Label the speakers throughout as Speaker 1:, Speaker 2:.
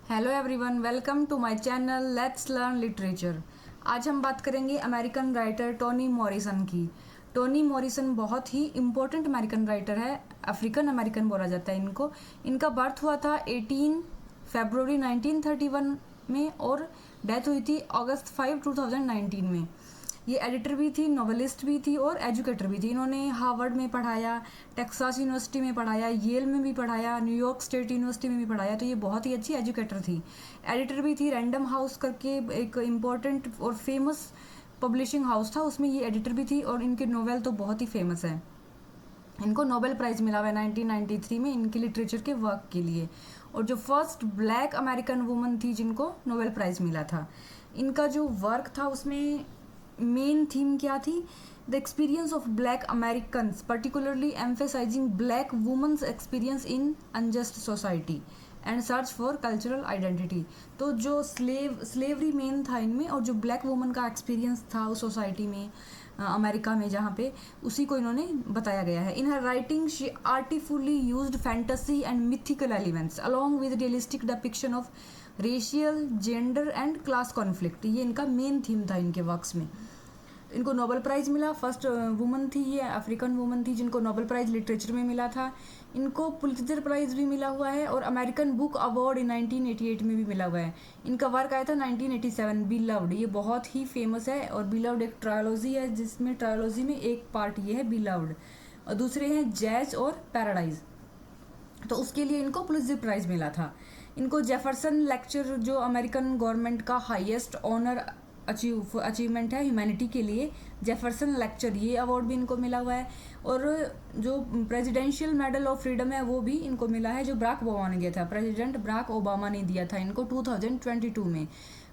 Speaker 1: Hello everyone, welcome to my channel let's learn literature. आज हम बात करेंगे अमेरिकन राइटर टोनी मॉरिसन की। टोनी मॉरिसन बहुत ही इम्पोर्टेंट अमेरिकन राइटर है, अफ्रीकन अमेरिकन बोला जाता है इनको। इनका बर्थ हुआ था 18 फरवरी 1931 में और डेथ हुई थी अगस्त 5, 2019 में। ये एडिटर भी थी, नॉवेलिस्ट भी थी और एजुकेटर भी थी। इन्होंने हार्वर्ड में पढ़ाया, टेक्सास यूनिवर्सिटी में पढ़ाया, येल में भी पढ़ाया, न्यूयॉर्क स्टेट यूनिवर्सिटी में भी पढ़ाया। तो ये बहुत ही अच्छी एजुकेटर थी। एडिटर भी थी। रैंडम हाउस करके एक इम्पोर्टेंट और फेमस पब्लिशिंग हाउस था, उसमें ये एडिटर भी थी और इनके नोवेल तो बहुत ही फेमस है। इनको नोबेल प्राइज़ मिला हुआ है 1993 में इनके लिटरेचर के वर्क के लिए। और जो फर्स्ट ब्लैक अमेरिकन वुमन थी जिनको नोबेल प्राइज़ मिला था। इनका जो वर्क था उसमें मेन थीम क्या थी? The experience of black Americans, particularly emphasising black women's experience in unjust society and search for cultural identity. तो जो स्लेवरी मेन था इनमें, और जो ब्लैक वुमन का एक्सपीरियंस था उस सोसाइटी में, अमेरिका में जहाँ पे, उसी को इन्होंने बताया गया है। In her writing she artfully used fantasy and mythical elements along with realistic depiction of racial, gender and class conflict. ये इनका मेन थीम था इनके वर्क्स में। इनको नोबेल प्राइज़ मिला। फर्स्ट वुमन थी ये, अफ्रीकन वुमन थी जिनको नोबेल प्राइज़ लिटरेचर में मिला था। इनको पुलित्ज़र प्राइज़ भी मिला हुआ है और अमेरिकन बुक अवार्ड 1988 में भी मिला हुआ है। इनका वर्क आया था 1987, बिलव्ड। ये बहुत ही फेमस है और बिलव्ड एक ट्रायोलॉजी है जिसमें ट्रायोलॉजी में एक पार्ट ये है बिलव्ड, और दूसरे हैं जैज और पैराडाइज। तो उसके लिए इनको पुलित्ज़र प्राइज़ मिला था। इनको जेफरसन लेक्चर, जो अमेरिकन गवर्नमेंट का हाईएस्ट ऑनर अचीवमेंट है ह्यूमैनिटी के लिए, जेफरसन लेक्चर, ये अवार्ड भी इनको मिला हुआ है। और जो प्रेसिडेंशियल मेडल ऑफ फ्रीडम है वो भी इनको मिला है, जो बराक ओबामा ने दिया था। प्रेसिडेंट बराक ओबामा ने दिया था इनको 2022 में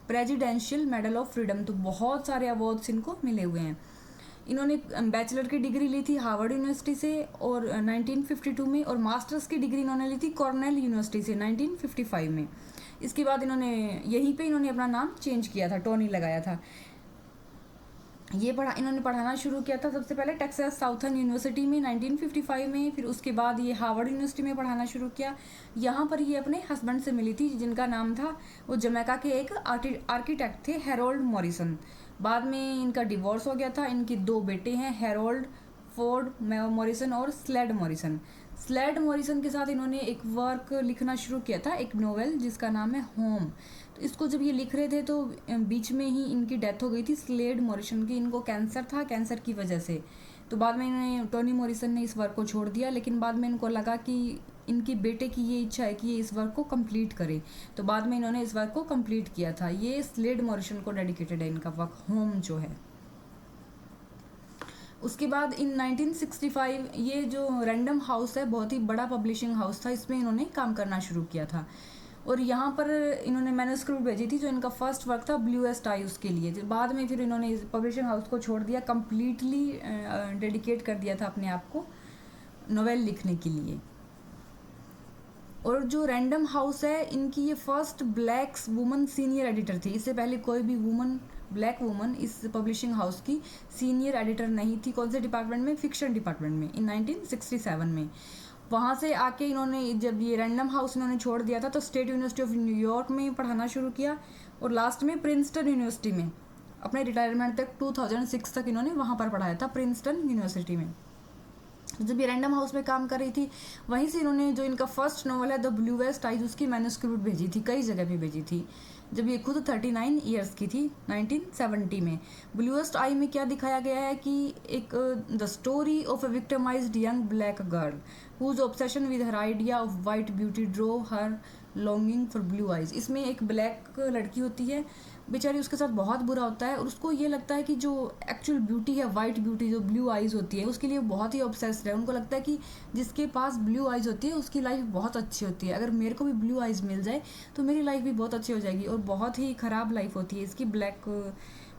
Speaker 1: प्रेसिडेंशियल मेडल ऑफ फ्रीडम। तो बहुत सारे अवार्ड्स इनको मिले हुए हैं। इन्होंने बैचलर की डिग्री ली थी हार्वर्ड यूनिवर्सिटी से और 1952 में, और मास्टर्स की डिग्री इन्होंने ली थी कॉर्नेल यूनिवर्सिटी से 1955 में। इसके बाद इन्होंने इन्होंने अपना नाम चेंज किया था, टोनी लगाया था। इन्होंने पढ़ाना शुरू किया था सबसे पहले टेक्सास साउथर्न यूनिवर्सिटी में 1955 में, फिर उसके बाद ये हार्वर्ड यूनिवर्सिटी में पढ़ाना शुरू किया। यहाँ पर ये अपने हस्बैंड से मिली थी जिनका नाम था, वो जमैका के एक आर्किटेक्ट थे, हैरोल्ड मॉरिसन। बाद में इनका डिवोर्स हो गया था। इनके दो बेटे हैं, हैरोल्ड फोर्ड मॉरिसन और स्लेड मॉरिसन। स्लेड मॉरिसन के साथ इन्होंने एक वर्क लिखना शुरू किया था, एक नोवेल जिसका नाम है होम। तो इसको जब ये लिख रहे थे तो बीच में ही इनकी डेथ हो गई थी, स्लेड मॉरिसन की। इनको कैंसर था, कैंसर की वजह से। तो बाद में इन्होंने, टोनी मॉरिसन ने इस वर्क को छोड़ दिया, लेकिन बाद में इनको लगा कि इनकी बेटे की ये इच्छा है कि ये इस वर्क को कंप्लीट करे, तो बाद में इन्होंने इस वर्क को कंप्लीट किया था। ये स्लेड मॉरिसन को डेडिकेटेड है इनका वर्क होम जो है। उसके बाद इन 1965 ये जो रैंडम हाउस है, बहुत ही बड़ा पब्लिशिंग हाउस था, इसमें इन्होंने काम करना शुरू किया था। और यहाँ पर इन्होंने मैन्युस्क्रिप्ट भेजी थी, जो इनका फर्स्ट वर्क था ब्लूएस्ट आई, उसके लिए। बाद में फिर इन्होंने इस पब्लिशिंग हाउस को छोड़ दिया, कम्प्लीटली डेडिकेट कर दिया था अपने आप को नोवेल लिखने के लिए। और जो रैंडम हाउस है, इनकी ये first black woman senior editor थी। इससे पहले कोई भी ब्लैक वुमन इस पब्लिशिंग हाउस की सीनियर एडिटर नहीं थी। कौन से डिपार्टमेंट में? फिक्शन डिपार्टमेंट में, इन 1967 में। वहाँ से आके इन्होंने, जब ये रैंडम हाउस इन्होंने छोड़ दिया था, तो स्टेट यूनिवर्सिटी ऑफ न्यूयॉर्क में पढ़ाना शुरू किया और लास्ट में प्रिंसटन यूनिवर्सिटी में अपने रिटायरमेंट तक 2006 तक इन्होंने वहाँ पर पढ़ाया था, प्रिंसटन यूनिवर्सिटी में। जब ये रैंडम हाउस में काम कर रही थी, वहीं से इन्होंने जो इनका फर्स्ट नॉवल है द ब्लूएस्ट आइज, उसकी मैन्युस्क्रिप्ट भेजी थी, कई जगह पे भेजी थी, जब ये खुद 39 ईयर्स की थी, 1970 में। ब्लूएस्ट आई में क्या दिखाया गया है कि एक the story of a victimised young black girl whose obsession with her idea of white beauty drew her longing for blue eyes. इसमें एक ब्लैक लड़की होती है बेचारी, उसके साथ बहुत बुरा होता है और उसको ये लगता है कि जो एक्चुअल ब्यूटी है, वाइट ब्यूटी जो ब्लू आइज़ होती है, उसके लिए बहुत ही ऑब्सेस्ड है। उनको लगता है कि जिसके पास ब्लू आइज़ होती है उसकी लाइफ बहुत अच्छी होती है, अगर मेरे को भी ब्लू आइज़ मिल जाए तो मेरी लाइफ भी बहुत अच्छी हो जाएगी। और बहुत ही ख़राब लाइफ होती है इसकी, ब्लैक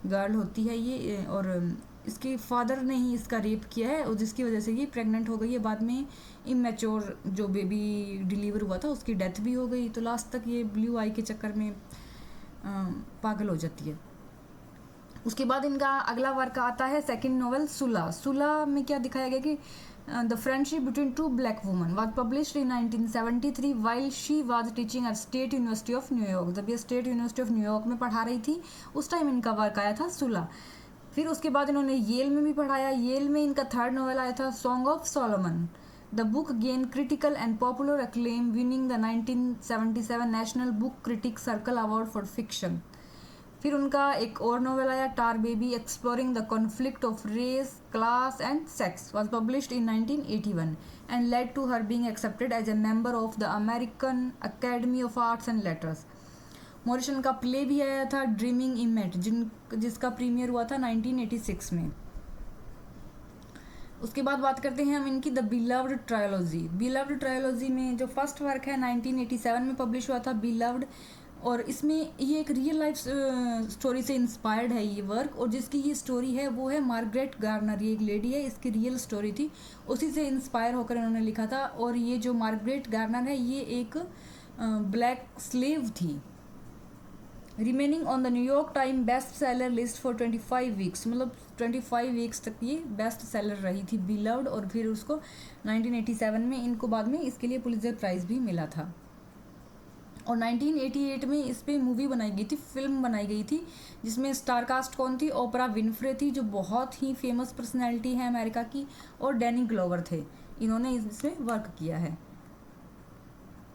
Speaker 1: गर्ल होती है ये। और इसके फादर ने ही इसका रेप किया है और जिसकी वजह से ये प्रेग्नेंट हो गई है। बाद में इमेच्योर जो बेबी डिलीवर हुआ था उसकी डेथ भी हो गई। तो लास्ट तक ये ब्लू आई के चक्कर में पागल हो जाती है। उसके बाद इनका अगला वर्क आता है सेकंड नॉवल सुला। सुला में क्या दिखाया गया कि the friendship between two black woman was published in 1973 while she was teaching eight state university of New York. जब ये स्टेट यूनिवर्सिटी ऑफ न्यूयॉर्क में पढ़ा रही थी उस टाइम इनका वर्क आया था सुला। फिर उसके बाद इन्होंने येल में भी पढ़ाया। येल में इनका थर्ड नॉवल आया था Song of Solomon. The book gain critical and popular acclaim winning the 1977 National Book Critic Circle Award for fiction. फिर उनका एक और नॉवेल आया Tar Baby exploring the conflict of race class and sex was published in 1981 and led to her being accepted as a member of the American Academy of Arts and Letters. Morrison का play भी आया था dreaming इमेट जिसका premiere हुआ था 1986 में। उसके बाद बात करते हैं हम इनकी the beloved trilogy. Beloved trilogy में जो फर्स्ट वर्क है 1987 में पब्लिश हुआ था बिलव्ड, और इसमें ये एक रियल लाइफ स्टोरी से इंस्पायर्ड है ये वर्क, और जिसकी ये स्टोरी है वो है मार्गरेट गार्नर। ये एक लेडी है, इसकी रियल स्टोरी थी, उसी से इंस्पायर होकर इन्होंने लिखा था। और ये जो मार्गरेट गार्नर है ये एक ब्लैक स्लेव थी। Remaining on the New York time best seller list for 25 weeks, मतलब 25 वीक्स तक ये बेस्ट सेलर रही थी बिलव्ड। और फिर उसको 1987 में इनको बाद में इसके लिए पुलित्जर प्राइज भी मिला था। और 1988 में इस पर मूवी बनाई गई थी, फिल्म बनाई गई थी, जिसमें स्टार कास्ट कौन थी? ओपरा विनफ्रे थी, जो बहुत ही फेमस पर्सनैलिटी है अमेरिका की, और डैनी ग्लोवर थे। इन्होंने इसमें वर्क किया है,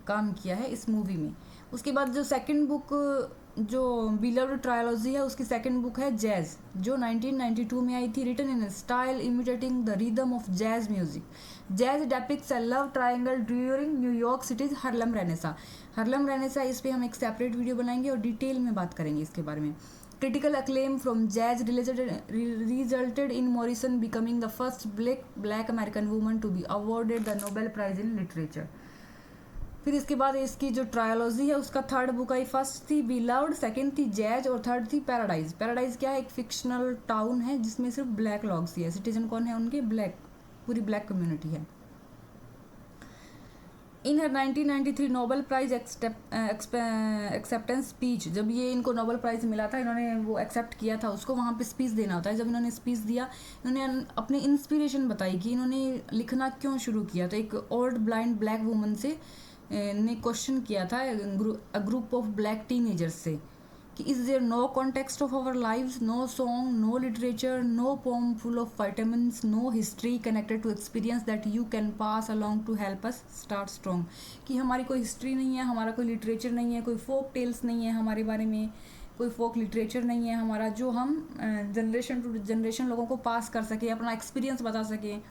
Speaker 1: काम किया है इस मूवी में। उसके बाद जो सेकंड बुक जो बिलव्ड ट्रायोलॉजी है उसकी सेकंड बुक है जैज, जो 1992 में आई थी, written in style imitating the rhythm of jazz music. Jazz depicts a love triangle during New York City's Harlem Renaissance. Harlem Renaissance इस पे हम एक सेपरेट वीडियो बनाएंगे और डिटेल में बात करेंगे इसके बारे में। Critical acclaim from Jazz resulted in Morrison becoming the first black American woman to be awarded the Nobel prize in literature. फिर इसके बाद इसकी जो ट्रायोलॉजी है उसका थर्ड बुक आई, फर्स्ट थी बिलव्ड, सेकंड थी जैज और थर्ड थी पैराडाइज। पैराडाइज क्या है? एक फिक्शनल टाउन है जिसमें सिर्फ ब्लैक लॉग्स ही है। सिटीजन कौन है उनके? ब्लैक, पूरी ब्लैक कम्युनिटी है। In her 1993 Nobel prize acceptance speech, जब ये इनको नोबेल प्राइज मिला था इन्होंने वो एक्सेप्ट किया था उसको, वहाँ पे स्पीच देना होता है। जब इन्होंने स्पीच दिया इन्होंने अपनी इंस्पिरेशन बताई कि इन्होंने लिखना क्यों शुरू किया। तो एक ओल्ड ब्लाइंड ब्लैक वुमन से ने क्वेश्चन किया था a group of black teenagers से कि is there no context of our lives, no song, no literature, no poem full of vitamins, no history connected to experience that you can pass along to help us start strong. कि हमारी कोई history नहीं है, हमारा कोई literature नहीं है, कोई फोक टेल्स नहीं है हमारे बारे में, कोई फोक लिटरेचर नहीं है हमारा, जो हम जनरेशन टू जनरेशन लोगों को पास कर सके, अपना एक्सपीरियंस बता सकें।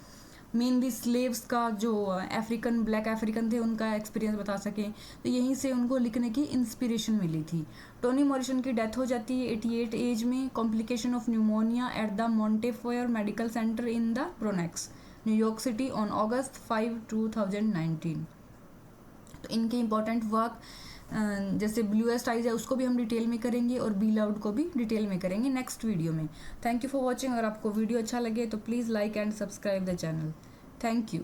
Speaker 1: मेनली स्लेव्स का, जो अफ्रीकन ब्लैक अफ्रीकन थे उनका एक्सपीरियंस बता सकें। तो यहीं से उनको लिखने की इंस्पिरेशन मिली थी। टोनी मॉरिसन की डेथ हो जाती है 88 एज में, complication of pneumonia at the Montefiore Medical Center in the Bronx, New York City on August 5, 2019। तो इनके इंपॉर्टेंट वर्क जैसे ब्लूएस्ट आइज है उसको भी हम डिटेल में करेंगे और बिलव्ड को भी डिटेल में करेंगे नेक्स्ट वीडियो में। Thank you for watching. अगर आपको वीडियो अच्छा लगे तो please like and subscribe the channel. Thank you.